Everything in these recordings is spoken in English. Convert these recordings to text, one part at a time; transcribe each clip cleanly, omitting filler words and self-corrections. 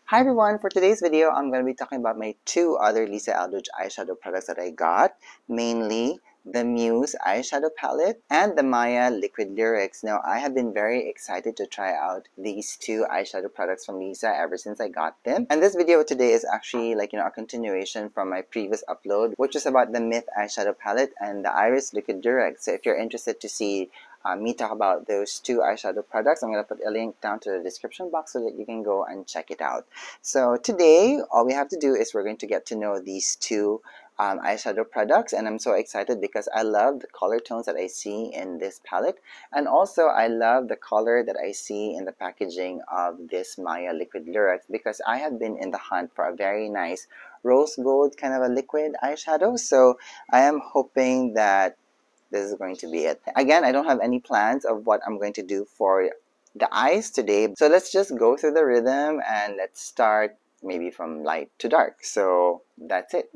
Hi everyone, for today's video, I'm going to be talking about my two other Lisa Eldridge eyeshadow products that I got, mainly the Muse eyeshadow palette and the Maya liquid lyrics. Now, I have been very excited to try out these two eyeshadow products from Lisa ever since I got them. And this video today is actually a continuation from my previous upload, which is about the Myth eyeshadow palette and the Iris liquid lyrics. So if you're interested to see me talk about those two eyeshadow products, I'm going to put a link down to the description box so that you can go and check it out. So today, all we have to do is we're going to get to know these two eyeshadow products, and I'm so excited because I love the color tones that I see in this palette, and also I love the color that I see in the packaging of this Maya liquid lyrics, because I have been in the hunt for a very nice rose gold kind of a liquid eyeshadow. So I am hoping that this is going to be it. Again, I don't have any plans of what I'm going to do for the eyes today. So let's just go through the rhythm and let's start maybe from light to dark. So that's it.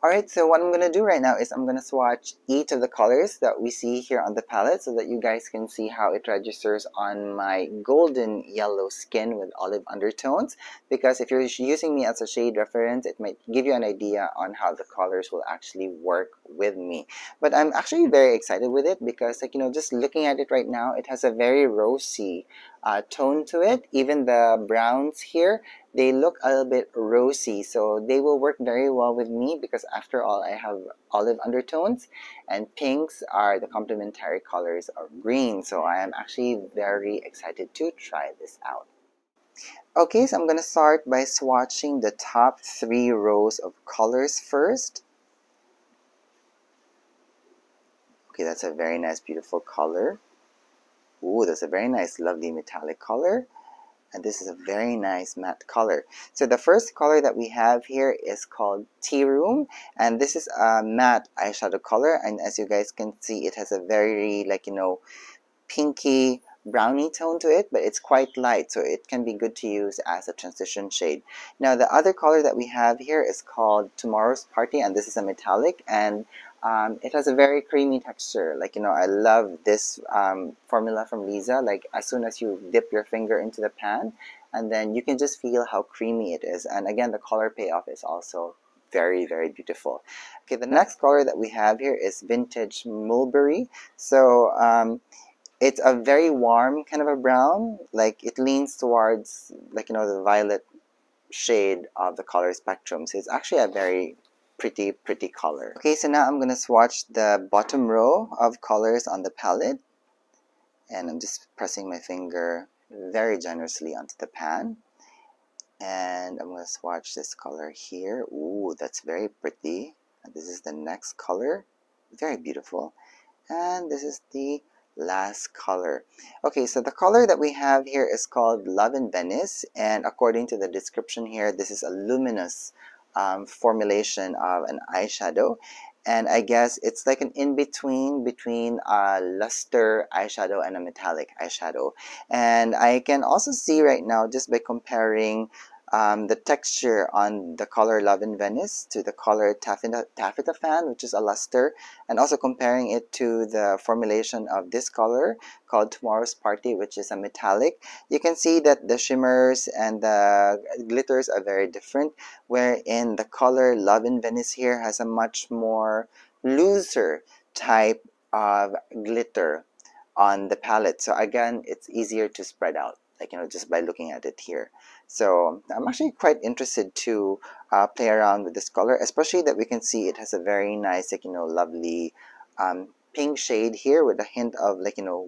Alright, so what I'm going to do right now is I'm going to swatch each of the colors that we see here on the palette so that you guys can see how it registers on my golden yellow skin with olive undertones. Because if you're using me as a shade reference, it might give you an idea on how the colors will actually work with me. But I'm actually very excited with it because, just looking at it right now, it has a very rosy tone to it. Even the browns here, they look a little bit rosy, so they will work very well with me because after all, I have olive undertones and pinks are the complementary colors of green. So I am actually very excited to try this out. Okay, so I'm going to start by swatching the top 3 rows of colors first. Okay, that's a very nice, beautiful color. Ooh, that's a very nice, lovely metallic color. And this is a very nice matte color. So the first color that we have here is called Tea Room, and this is a matte eyeshadow color, and as you guys can see, it has a very pinky brownie tone to it, but it's quite light, so it can be good to use as a transition shade. Now the other color that we have here is called Tomorrow's Party, and this is a metallic, and it has a very creamy texture. I love this formula from Lisa. As soon as you dip your finger into the pan, and then you can just feel how creamy it is. And again, the color payoff is also very, very beautiful. Okay, the next color that we have here is Vintage Mulberry. So it's a very warm kind of a brown. It leans towards the violet shade of the color spectrum. So it's actually a very pretty color. Okay, so now I'm going to swatch the bottom row of colors on the palette, and I'm just pressing my finger very generously onto the pan, and I'm going to swatch this color here. Ooh, that's very pretty. And this is the next color, very beautiful, and this is the last color. Okay, so the color that we have here is called Love in Venice, and according to the description here, this is a luminous formulation of an eyeshadow, and I guess it's like an in-between between a luster eyeshadow and a metallic eyeshadow. And I can also see right now, just by comparing the texture on the color Love in Venice to the color Taffeta Fan, which is a luster, and also comparing it to the formulation of this color called Tomorrow's Party, which is a metallic, you can see that the shimmers and the glitters are very different, wherein the color Love in Venice here has a much more looser type of glitter on the palette. So again, it's easier to spread out, just by looking at it here. So I'm actually quite interested to play around with this color, especially that we can see it has a very nice, lovely pink shade here with a hint of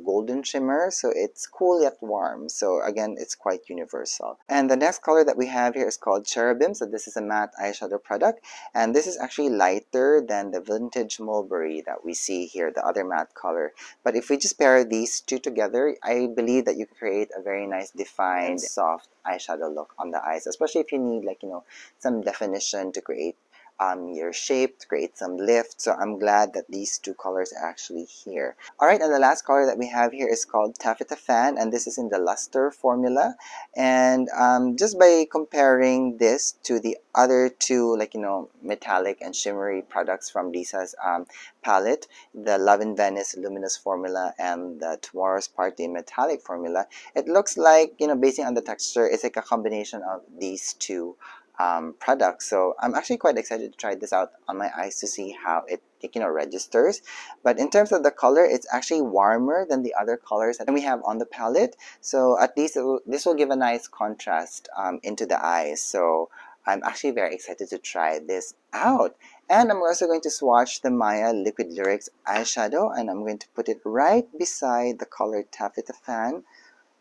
golden shimmer. So it's cool yet warm. So again, it's quite universal. And the next color that we have here is called Cherubim. So this is a matte eyeshadow product, and this is actually lighter than the Vintage Mulberry that we see here, the other matte color. But if we just pair these two together, I believe that you can create a very nice defined soft eyeshadow look on the eyes, especially if you need some definition to create your shape, to create some lift. So I'm glad that these two colors are actually here. Alright, and the last color that we have here is called Taffeta Fan, and this is in the Luster formula. And just by comparing this to the other two, like, metallic and shimmery products from Lisa's palette, the Love in Venice Luminous formula and the Tomorrow's Party metallic formula, it looks like, based on the texture, it's like a combination of these two products. So I'm actually quite excited to try this out on my eyes to see how it registers. But in terms of the color, it's actually warmer than the other colors that we have on the palette. So at least this will give a nice contrast into the eyes. So I'm actually very excited to try this out. And I'm also going to swatch the Maya Liquid Lyrics eyeshadow, and I'm going to put it right beside the color Taffeta Fan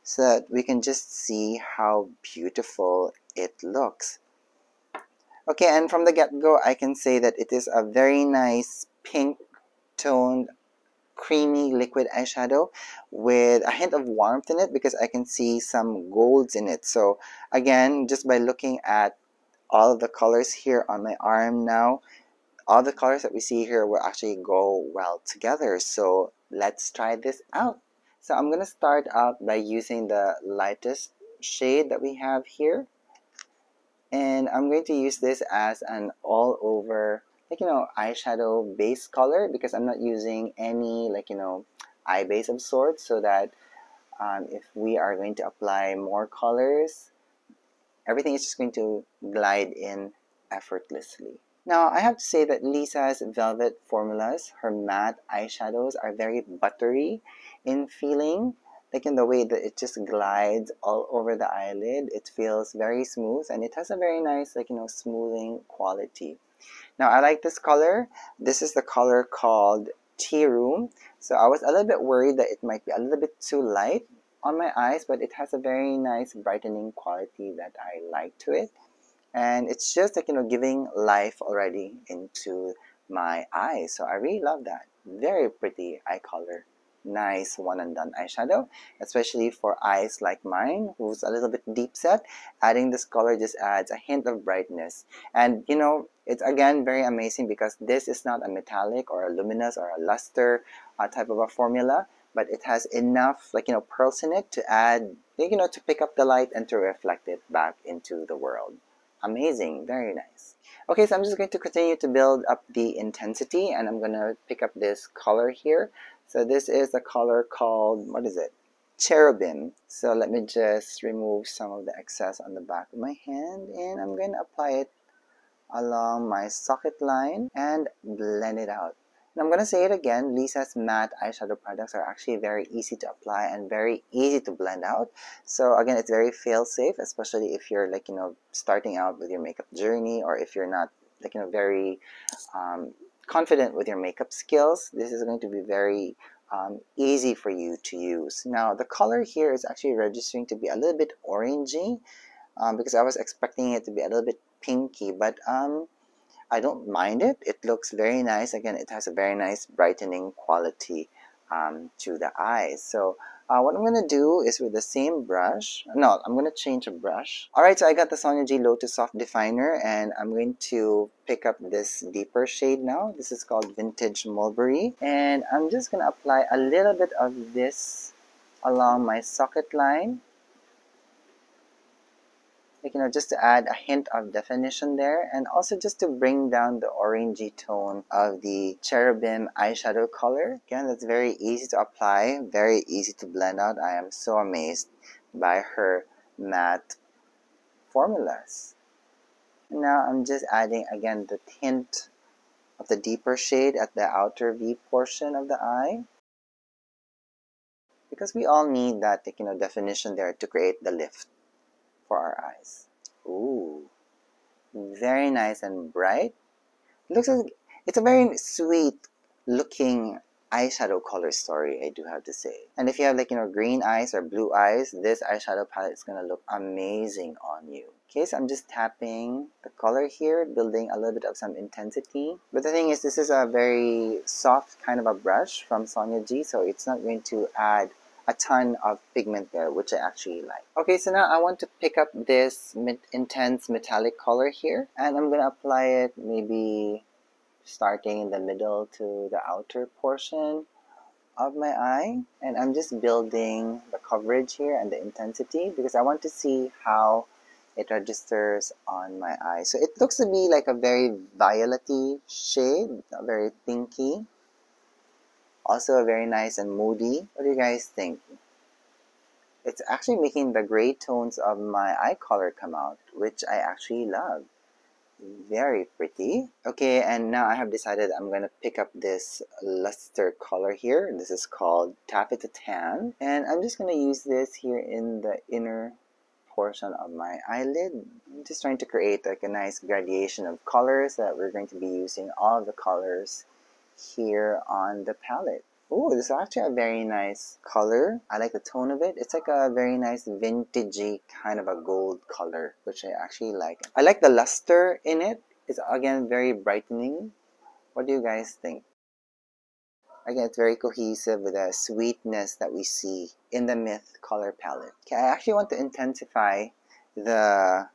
so that we can just see how beautiful it looks. Okay, and from the get-go, I can say that it is a very nice pink toned, creamy liquid eyeshadow with a hint of warmth in it because I can see some golds in it. So again, just by looking at all of the colors here on my arm now, all the colors that we see here will actually go well together. So let's try this out. So I'm going to start out by using the lightest shade that we have here. And I'm going to use this as an all over, eyeshadow base color because I'm not using any, eye base of sorts, so that if we are going to apply more colors, everything is just going to glide in effortlessly. Now, I have to say that Lisa's Velvet formulas, her matte eyeshadows, are very buttery in feeling. Like in the way that it just glides all over the eyelid. It feels very smooth and it has a very nice, smoothing quality. Now, I like this color. This is the color called Tea Room. So I was a little bit worried that it might be a little bit too light on my eyes, but it has a very nice brightening quality that I like to it. And it's just giving life already into my eyes. So I really love that. Very pretty eye color. Nice one and done eyeshadow, especially for eyes like mine who's a little bit deep set. Adding this color just adds a hint of brightness. And it's again very amazing because this is not a metallic or a luminous or a luster type of a formula, but it has enough pearls in it to add, to pick up the light and to reflect it back into the world. Amazing, very nice. Okay, so I'm just going to continue to build up the intensity, and I'm going to pick up this color here. So this is the color called, what is it? Cherubim. So let me just remove some of the excess on the back of my hand, and I'm going to apply it along my socket line and blend it out. And I'm going to say it again, Lisa's matte eyeshadow products are actually very easy to apply and very easy to blend out. So again, it's very fail-safe, especially if you're starting out with your makeup journey, or if you're not very confident with your makeup skills. This is going to be very easy for you to use. Now, the color here is actually registering to be a little bit orangey because I was expecting it to be a little bit pinky, but I don't mind it. It looks very nice. Again, it has a very nice brightening quality to the eyes. So what I'm going to do is with the same brush, no, I'm going to change a brush. Alright, so I got the Sonia G Lotus Soft Definer, and I'm going to pick up this deeper shade now. This is called Vintage Mulberry, and I'm just going to apply a little bit of this along my socket line. Just to add a hint of definition there, and also just to bring down the orangey tone of the Cherubim eyeshadow color. Again, that's very easy to apply, very easy to blend out. I am so amazed by her matte formulas. And now I'm just adding again the hint of the deeper shade at the outer V portion of the eye, because we all need that definition there to create the lift for our eyes. Ooh, very nice and bright. Looks like it's a very sweet looking eyeshadow color story, I do have to say. And if you have green eyes or blue eyes, this eyeshadow palette is gonna look amazing on you. Okay, so I'm just tapping the color here, building a little bit of some intensity. But the thing is, this is a very soft kind of a brush from Sonia G, so it's not going to add a ton of pigment there, which I actually like. Okay, so now I want to pick up this intense metallic color here, and I'm going to apply it maybe starting in the middle to the outer portion of my eye. And I'm just building the coverage here and the intensity because I want to see how it registers on my eye. So it looks to be like a very violet-y shade, very pinky. Also very nice and moody. What do you guys think? It's actually making the gray tones of my eye color come out, which I actually love. Very pretty. Okay, and now I have decided I'm going to pick up this luster color here. This is called Taffeta Tan. And I'm just going to use this here in the inner portion of my eyelid. I'm just trying to create like a nice gradation of colors that we're going to be using all the colors here on the palette. Oh, this is actually a very nice color. I like the tone of it. It's like a very nice vintagey kind of a gold color, which I actually like. I like the luster in it. It's again very brightening. What do you guys think? Again, it's very cohesive with the sweetness that we see in the Myth color palette. Okay, I actually want to intensify the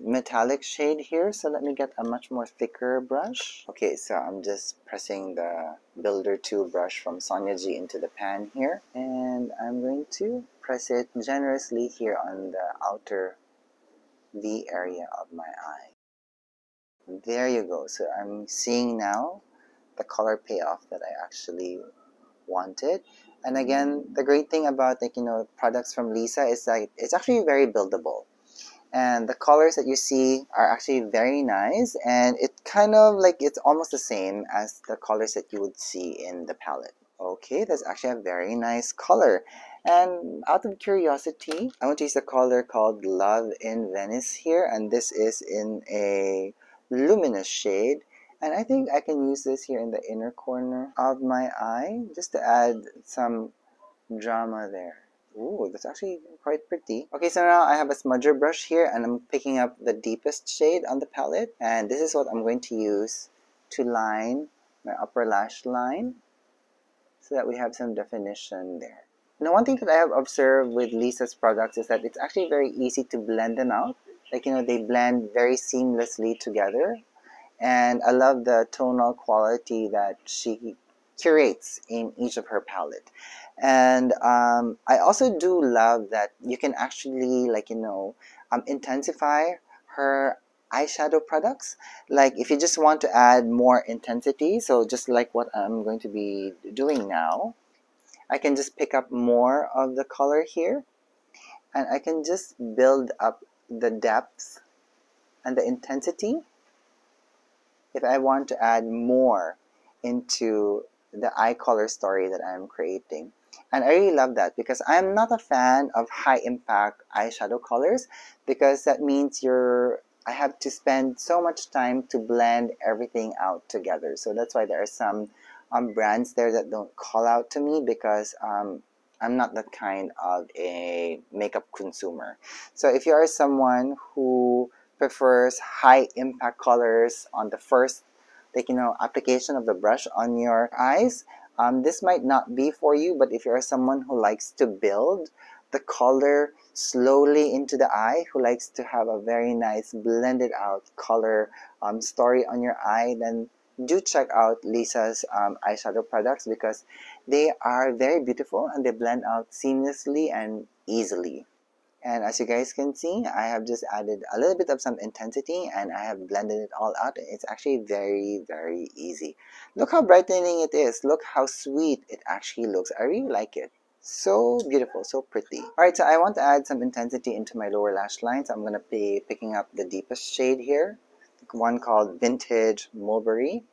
metallic shade here, so let me get a much more thicker brush. Okay, so I'm just pressing the Builder 2 brush from Sonia G into the pan here, and I'm going to press it generously here on the outer V area of my eye. There you go. So I'm seeing now the color payoff that I actually wanted. And again, the great thing about products from Lisa is that it's actually very buildable. And the colors that you see are actually very nice, and it kind of like it's almost the same as the colors that you would see in the palette. Okay, that's actually a very nice color. And out of curiosity, I want to use a color called Love in Venice here, and this is in a luminous shade. And I think I can use this here in the inner corner of my eye just to add some drama there. Ooh, that's actually quite pretty. Okay, so now I have a smudger brush here, and I'm picking up the deepest shade on the palette, and this is what I'm going to use to line my upper lash line so that we have some definition there. Now, one thing that I have observed with Lisa's products is that it's actually very easy to blend them out. Like, they blend very seamlessly together, and I love the tonal quality that she curates in each of her palette. And I also do love that you can actually intensify her eyeshadow products. Like if you just want to add more intensity, so just like what I'm going to be doing now, I can just pick up more of the color here, and I can just build up the depth and the intensity if I want to add more into the eye color story that I'm creating. And I really love that because I'm not a fan of high impact eyeshadow colors, because that means I have to spend so much time to blend everything out together. So that's why there are some brands there that don't call out to me, because I'm not that kind of a makeup consumer. So if you are someone who prefers high impact colors on the first application of the brush on your eyes, this might not be for you. But if you're someone who likes to build the color slowly into the eye, who likes to have a very nice blended out color story on your eye, then do check out Lisa's eyeshadow products, because they are very beautiful and they blend out seamlessly and easily. And as you guys can see, I have just added a little bit of some intensity, and I have blended it all out. It's actually very, very easy. Look how brightening it is. Look how sweet it actually looks. I really like it. So beautiful, so pretty. Alright, so I want to add some intensity into my lower lash line. So I'm going to be picking up the deepest shade here, one called Vintage Mulberry.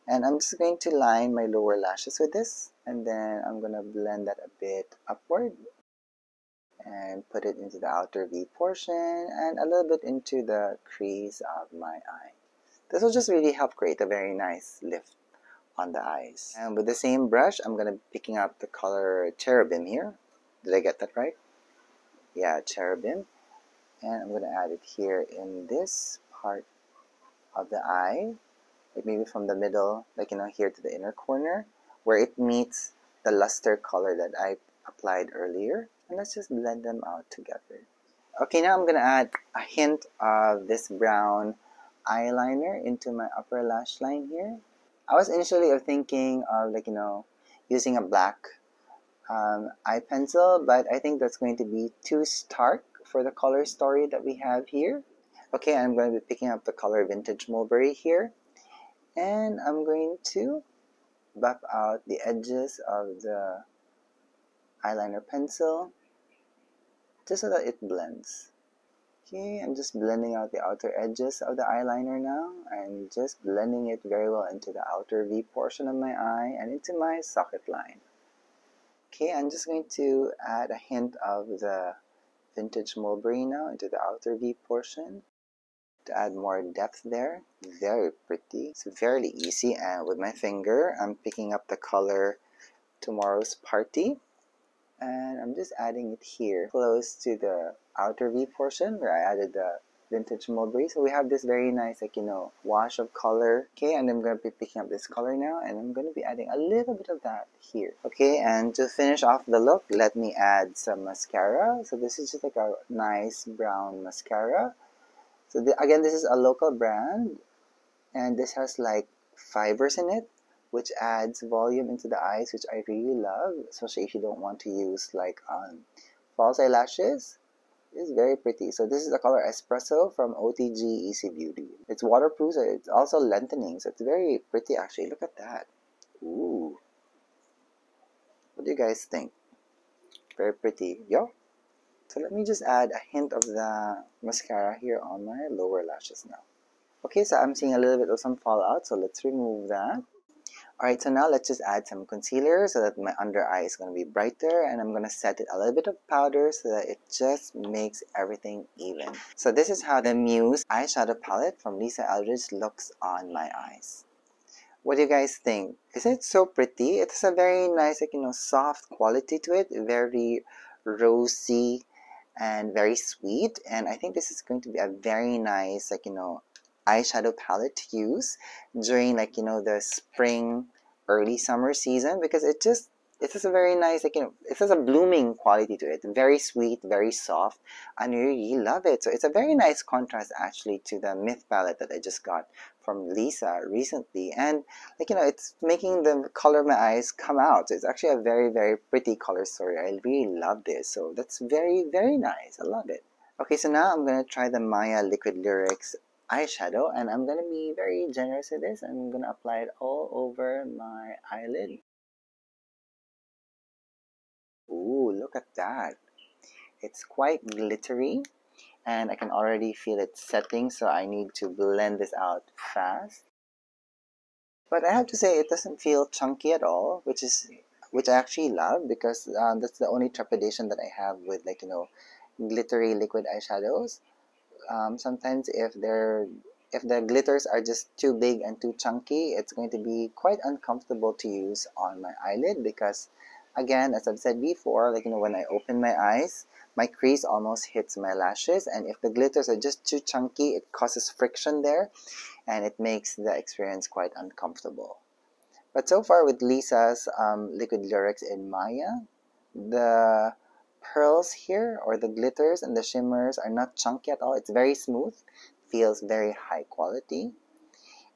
And I'm just going to line my lower lashes with this. And then I'm going to blend that a bit upward, and put it into the outer V portion and a little bit into the crease of my eye. This will just really help create a very nice lift on the eyes. And with the same brush, I'm going to be picking up the color Cherubim here. Did I get that right? Yeah, Cherubim. And I'm going to add it here in this part of the eye, like maybe from the middle, here to the inner corner, where it meets the luster color that I applied earlier. And let's just blend them out together. Okay, now I'm gonna add a hint of this brown eyeliner into my upper lash line here. I was initially thinking of using a black eye pencil, but I think that's going to be too stark for the color story that we have here. Okay, I'm going to be picking up the color Vintage Mulberry here, and I'm going to buff out the edges of the eyeliner pencil just so that it blends. Okay, I'm just blending out the outer edges of the eyeliner now. I'm just blending it very well into the outer V portion of my eye and into my socket line. Okay, I'm just going to add a hint of the Vintage Mulberry now into the outer V portion to add more depth there. Very pretty. It's fairly easy, and with my finger, I'm picking up the color Tomorrow's Party. And I'm just adding it here, close to the outer V portion where I added the Vintage Mulberry. So we have this very nice, wash of color. Okay, and I'm going to be picking up this color now, and I'm going to be adding a little bit of that here. Okay, and to finish off the look, let me add some mascara. So this is just like a nice brown mascara. So again, this is a local brand, and this has like fibers in it, which adds volume into the eyes, which I really love, especially if you don't want to use false eyelashes. It's very pretty. So this is the color Espresso from OTG Easy Beauty. It's waterproof, so it's also lengthening, so it's very pretty actually. Look at that. Ooh. What do you guys think? Very pretty. Yo. So let me just add a hint of the mascara here on my lower lashes now. Okay, so I'm seeing a little bit of some fallout, so let's remove that. Alright, so now let's just add some concealer so that my under eye is going to be brighter, and I'm going to set it a little bit of powder so that it just makes everything even. So this is how the Muse eyeshadow palette from Lisa Eldridge looks on my eyes. What do you guys think? Isn't it so pretty? It has a very nice, soft quality to it, very rosy and very sweet, and I think this is going to be a very nice, eyeshadow palette to use during the spring early summer season, because it has a very nice it has a blooming quality to it, very sweet, very soft, and I really love it. So it's a very nice contrast actually to the Myth palette that I just got from Lisa recently, and it's making the color of my eyes come out. So it's actually a very, very pretty color story. I really love this, so that's very, very nice. I love it. Okay, so now I'm going to try the Maya Liquid Lyrics eyeshadow, and I'm going to be very generous with this. I'm going to apply it all over my eyelid. Ooh, look at that. It's quite glittery, and I can already feel it setting, so I need to blend this out fast. But I have to say, it doesn't feel chunky at all, which I actually love, because that's the only trepidation that I have with glittery liquid eyeshadows. Sometimes if the glitters are just too big and too chunky, it's going to be quite uncomfortable to use on my eyelid, because again, as I've said before, when I open my eyes, my crease almost hits my lashes, and if the glitters are just too chunky, it causes friction there, and it makes the experience quite uncomfortable. But so far with Lisa's Liquid Lyrics in Maya, the pearls here, or the glitters and the shimmers, are not chunky at all. It's very smooth, feels very high quality.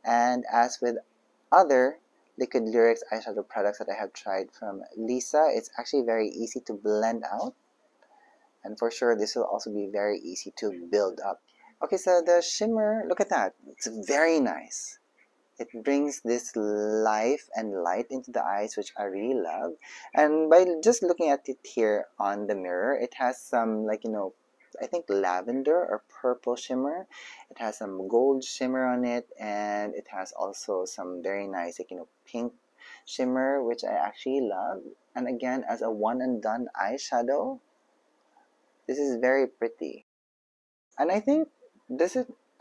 And as with other Liquid Lyrics eyeshadow products that I have tried from Lisa, it's actually very easy to blend out. And for sure, this will also be very easy to build up. Okay, so the shimmer, look at that. It's very nice. It brings this life and light into the eyes, which I really love. And by just looking at it here on the mirror, it has some I think lavender or purple shimmer. It has some gold shimmer on it, and it has also some very nice pink shimmer, which I actually love. And again, as a one and done eyeshadow, this is very pretty. And I think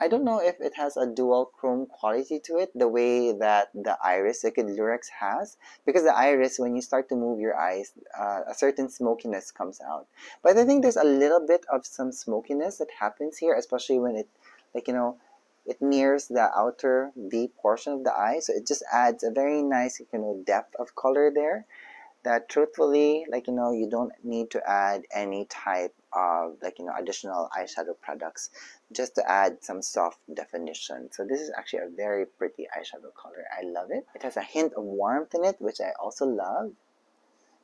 I don't know if it has a dual chrome quality to it, the way that the Iris Liquid Lyrics has, because the Iris, when you start to move your eyes, a certain smokiness comes out. But I think there's a little bit of some smokiness that happens here, especially when it, it nears the outer V portion of the eye, so it just adds a very nice, depth of color there. that truthfully, like, you know, you don't need to add any type of, like, you know, additional eyeshadow products just to add some soft definition. So this is actually a very pretty eyeshadow color. I love it. It has a hint of warmth in it, which I also love.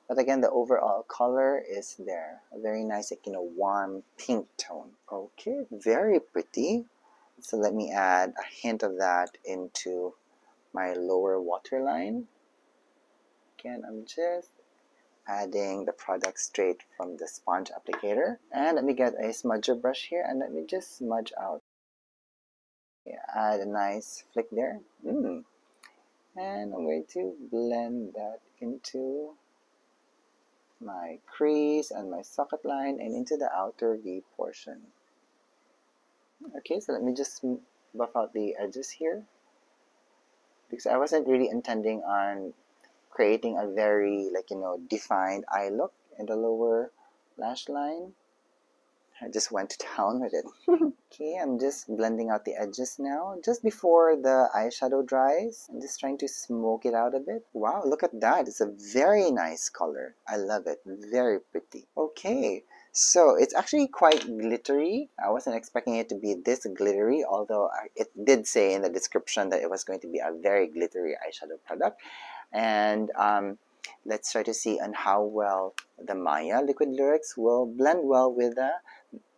But again, the overall color is there. A very nice, like, you know, warm pink tone. Okay, very pretty. So let me add a hint of that into my lower waterline. Again, I'm just adding the product straight from the sponge applicator. And let me get a smudger brush here and let me just smudge out. Okay, add a nice flick there. And I'm going to blend that into my crease and my socket line and into the outer V portion. Okay, so let me just buff out the edges here, because I wasn't really intending on creating a very, like, you know, defined eye look in the lower lash line. I just went to town with it. Okay, I'm just blending out the edges now, just before the eyeshadow dries. I'm just trying to smoke it out a bit. Wow, look at that. It's a very nice color. I love it. Very pretty. Okay, so it's actually quite glittery. I wasn't expecting it to be this glittery, although it did say in the description that it was going to be a very glittery eyeshadow product. And let's try to see on how well the Maya Liquid Lyrics will blend well with the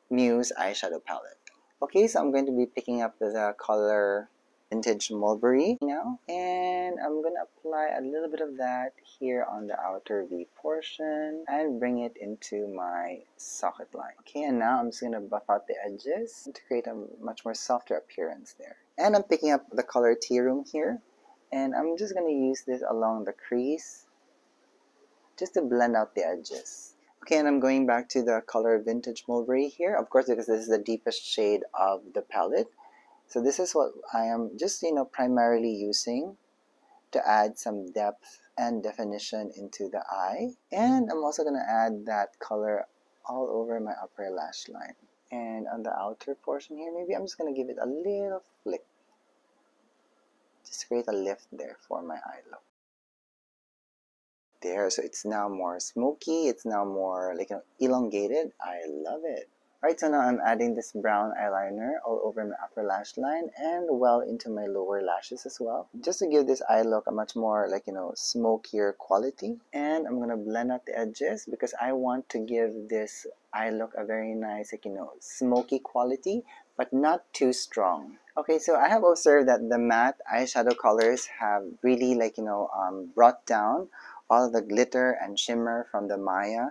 Muse eyeshadow palette. Okay, so I'm going to be picking up the color Vintage Mulberry now, and I'm going to apply a little bit of that here on the outer V portion and bring it into my socket line. Okay, and now I'm just going to buff out the edges to create a much more softer appearance there. And I'm picking up the color Tea Room here, and I'm just going to use this along the crease just to blend out the edges. Okay, and I'm going back to the color Vintage Mulberry here, of course, because this is the deepest shade of the palette. So this is what I am just, you know, primarily using to add some depth and definition into the eye. And I'm also going to add that color all over my upper lash line. And on the outer portion here, maybe I'm just going to give it a little flick. Just create a lift there for my eye look. There, so it's now more smoky, it's now more, like, you know, elongated. I love it. Alright, so now I'm adding this brown eyeliner all over my upper lash line and well into my lower lashes as well, just to give this eye look a much more, like, you know, smokier quality. And I'm gonna blend out the edges because I want to give this eye look a very nice, like, you know, smoky quality, but not too strong. Okay, so I have observed that the matte eyeshadow colors have really, like, you know, brought down all the glitter and shimmer from the Maya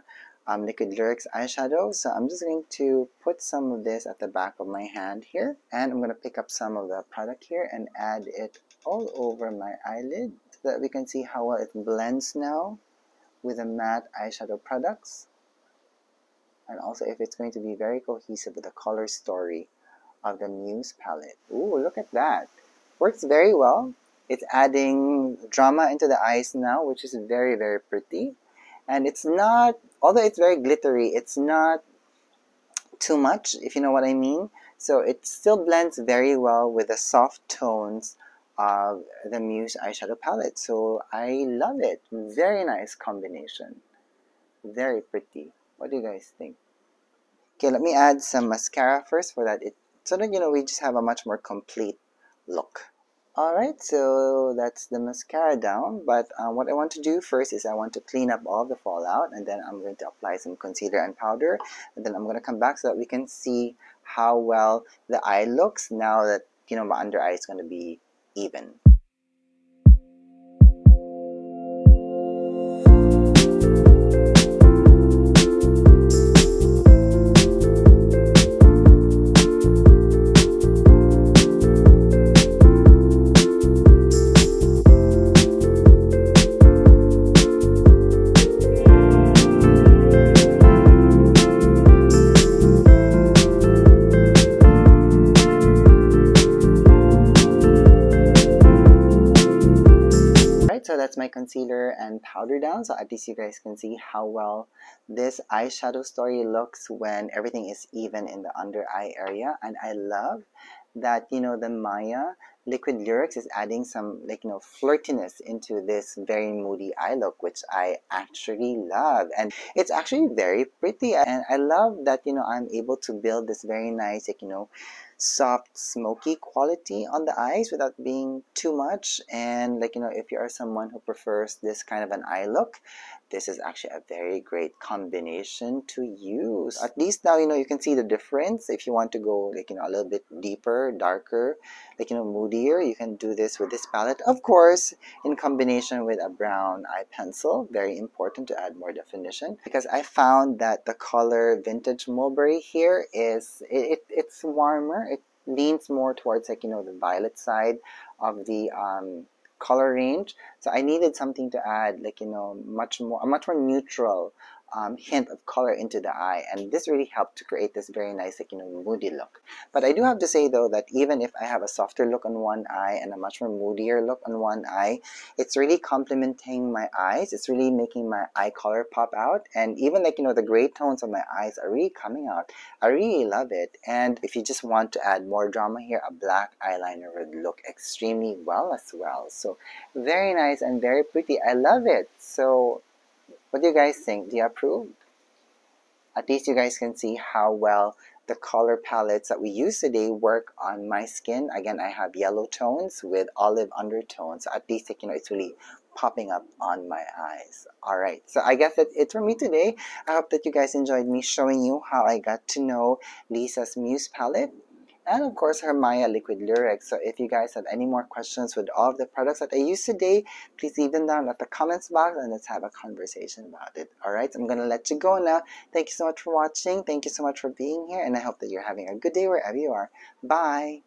Liquid Lyrics eyeshadow. So I'm just going to put some of this at the back of my hand here, and I'm going to pick up some of the product here and add it all over my eyelid so that we can see how well it blends now with the matte eyeshadow products, and also if it's going to be very cohesive with the color story of the Muse palette. Ooh, look at that. Works very well. It's adding drama into the eyes now, which is very, very pretty. And it's not, although it's very glittery, it's not too much, if you know what I mean. So it still blends very well with the soft tones of the Muse eyeshadow palette. So I love it. Very nice combination. Very pretty. What do you guys think? Okay, let me add some mascara first so that, you know, we just have a much more complete look. Alright, so that's the mascara down, but what I want to do first is I want to clean up all the fallout, and then I'm going to apply some concealer and powder, and then I'm going to come back so that we can see how well the eye looks now that, you know, my under eye is going to be even. So that's my concealer and powder down, so at least you guys can see how well this eyeshadow story looks when everything is even in the under eye area. And I love that, you know, the Maya Liquid Lyrics is adding some, like, you know, flirtiness into this very moody eye look, which I actually love. And it's actually very pretty, and I love that, you know, I'm able to build this very nice, like, you know, soft smoky quality on the eyes without being too much. And, like, you know, if you are someone who prefers this kind of an eye look, this is actually a very great combination to use. At least now, you know, you can see the difference. If you want to go, like, you know, a little bit deeper, darker, like, you know, moodier, you can do this with this palette, of course, in combination with a brown eye pencil. Very important to add more definition, because I found that the color Vintage Mulberry here is, it's warmer. It leans more towards, like, you know, the violet side of the color range. So I needed something to add, like, you know, a much more neutral hint of color into the eye, and this really helped to create this very nice, like, you know, moody look. But I do have to say though that even if I have a softer look on one eye and a much more moodier look on one eye, it's really complementing my eyes. It's really making my eye color pop out, and even, like, you know, the gray tones of my eyes are really coming out. I really love it. And if you just want to add more drama here, a black eyeliner would look extremely well as well. So very nice and very pretty. I love it. So what do you guys think? Do you approve? At least you guys can see how well the color palettes that we use today work on my skin. Again, I have yellow tones with olive undertones. So at least, like, you know, it's really popping up on my eyes. All right, so I guess that's it for me today. I hope that you guys enjoyed me showing you how I got to know Lisa's Muse palette, and of course her Maya Liquid Lyrics. So if you guys have any more questions with all of the products that I used today, please leave them down at the comments box and let's have a conversation about it. Alright, I'm going to let you go now. Thank you so much for watching. Thank you so much for being here, and I hope that you're having a good day wherever you are. Bye!